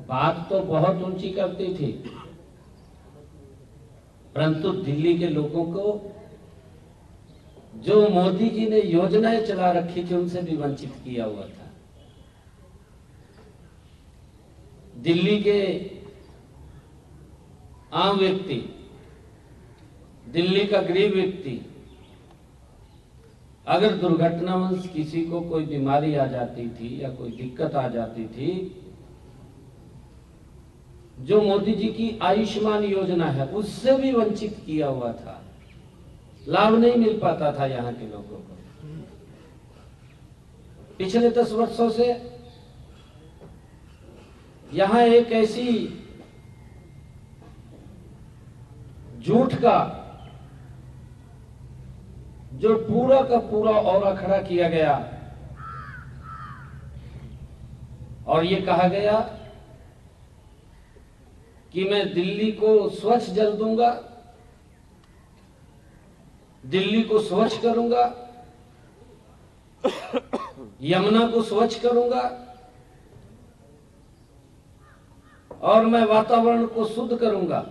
बात तो बहुत ऊंची करती थी, परंतु दिल्ली के लोगों को जो मोदी जी ने योजनाएं चला रखी थी उनसे भी वंचित किया हुआ था। दिल्ली के आम व्यक्ति, दिल्ली का गरीब व्यक्ति अगर दुर्घटनावश किसी को कोई बीमारी आ जाती थी या कोई दिक्कत आ जाती थी, जो मोदी जी की आयुष्मान योजना है उससे भी वंचित किया हुआ था, लाभ नहीं मिल पाता था यहाँ के लोगों को। पिछले 10 वर्षों से यहाँ एक ऐसी झूठ का जो पूरा का पूरा औरा खड़ा किया गया और ये कहा गया कि मैं दिल्ली को स्वच्छ जल दूंगा, दिल्ली को स्वच्छ करूंगा, यमुना को स्वच्छ करूंगा और मैं वातावरण को शुद्ध करूंगा।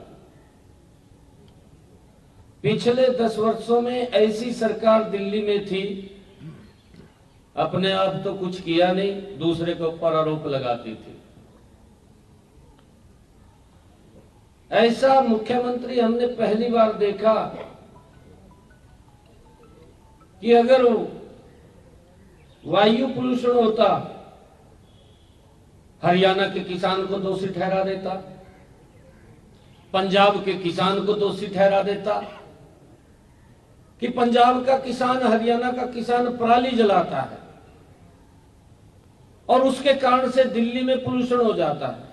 पिछले 10 वर्षों में ऐसी सरकार दिल्ली में थी, अपने आप तो कुछ किया नहीं, दूसरे के ऊपर आरोप लगाती थी। ऐसा मुख्यमंत्री हमने पहली बार देखा कि अगर वायु प्रदूषण होता, हरियाणा के किसान को दोषी ठहरा देता, पंजाब के किसान को दोषी ठहरा देता कि पंजाब का किसान, हरियाणा का किसान पराली जलाता है और उसके कारण से दिल्ली में प्रदूषण हो जाता है।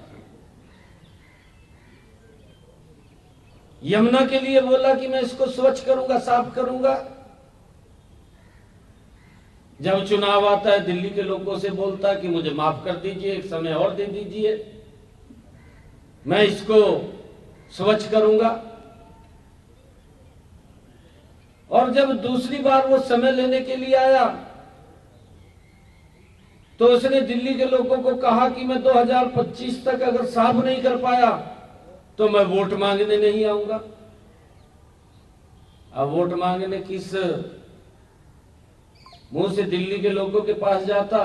यमुना के लिए बोला कि मैं इसको स्वच्छ करूंगा, साफ करूंगा। जब चुनाव आता है दिल्ली के लोगों से बोलता कि मुझे माफ कर दीजिए, एक समय और दे दीजिए, मैं इसको स्वच्छ करूंगा। और जब दूसरी बार वो समय लेने के लिए आया तो उसने दिल्ली के लोगों को कहा कि मैं 2025 तक अगर साफ नहीं कर पाया तो मैं वोट मांगने नहीं आऊंगा। अब वोट मांगने किस मुंह से दिल्ली के लोगों के पास जाता?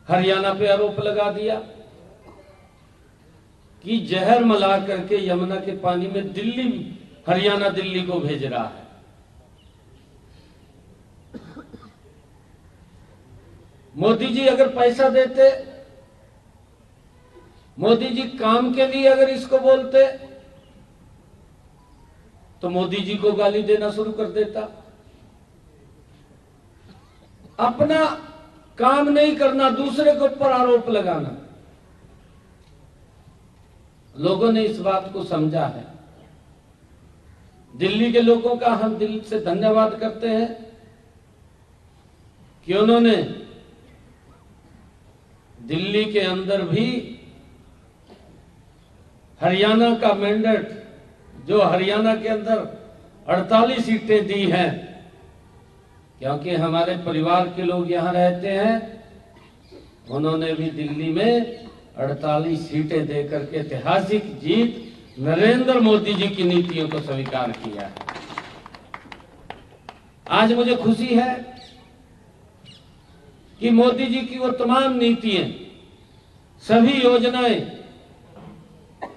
हरियाणा पे आरोप लगा दिया कि जहर मिला करके यमुना के पानी में दिल्ली, हरियाणा दिल्ली को भेज रहा है। मोदी जी अगर पैसा देते, मोदी जी काम के लिए अगर इसको बोलते तो मोदी जी को गाली देना शुरू कर देता। अपना काम नहीं करना, दूसरे के ऊपर आरोप लगाना। लोगों ने इस बात को समझा है। दिल्ली के लोगों का हम दिल से धन्यवाद करते हैं कि उन्होंने दिल्ली के अंदर भी हरियाणा का मैंडेट, जो हरियाणा के अंदर 48 सीटें दी हैं, क्योंकि हमारे परिवार के लोग यहां रहते हैं, उन्होंने भी दिल्ली में 48 सीटें देकर के ऐतिहासिक जीत नरेंद्र मोदी जी की नीतियों को स्वीकार किया है। आज मुझे खुशी है कि मोदी जी की वो तमाम नीतियां, सभी योजनाएं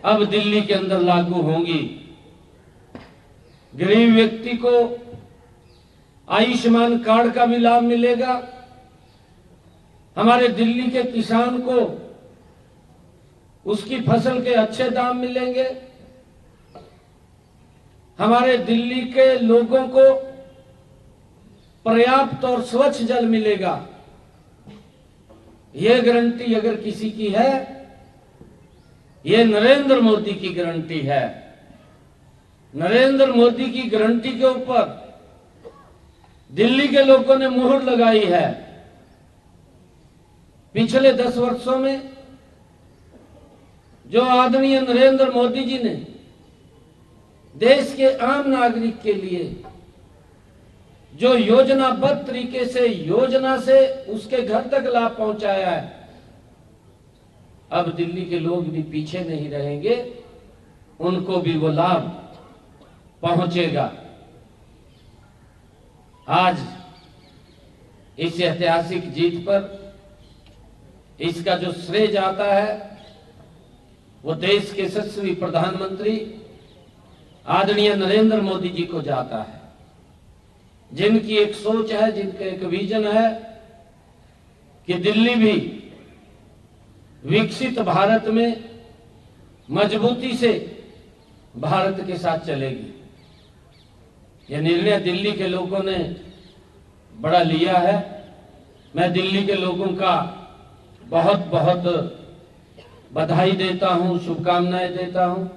अब दिल्ली के अंदर लागू होंगी। गरीब व्यक्ति को आयुष्मान कार्ड का भी लाभ मिलेगा। हमारे दिल्ली के किसान को उसकी फसल के अच्छे दाम मिलेंगे। हमारे दिल्ली के लोगों को पर्याप्त और स्वच्छ जल मिलेगा। यह गारंटी अगर किसी की है, यह नरेंद्र मोदी की गारंटी है। नरेंद्र मोदी की गारंटी के ऊपर दिल्ली के लोगों ने मुहर लगाई है। पिछले 10 वर्षों में जो आदरणीय नरेंद्र मोदी जी ने देश के आम नागरिक के लिए जो योजनाबद्ध तरीके से, योजना से उसके घर तक लाभ पहुंचाया है, अब दिल्ली के लोग भी पीछे नहीं रहेंगे, उनको भी वो लाभ पहुंचेगा। आज इस ऐतिहासिक जीत पर इसका जो श्रेय जाता है वो देश के यशस्वी प्रधानमंत्री आदरणीय नरेंद्र मोदी जी को जाता है, जिनकी एक सोच है, जिनका एक विजन है कि दिल्ली भी विकसित भारत में मजबूती से भारत के साथ चलेगी। यह निर्णय दिल्ली के लोगों ने बड़ा लिया है। मैं दिल्ली के लोगों का बहुत बहुत बधाई देता हूं, शुभकामनाएं देता हूं।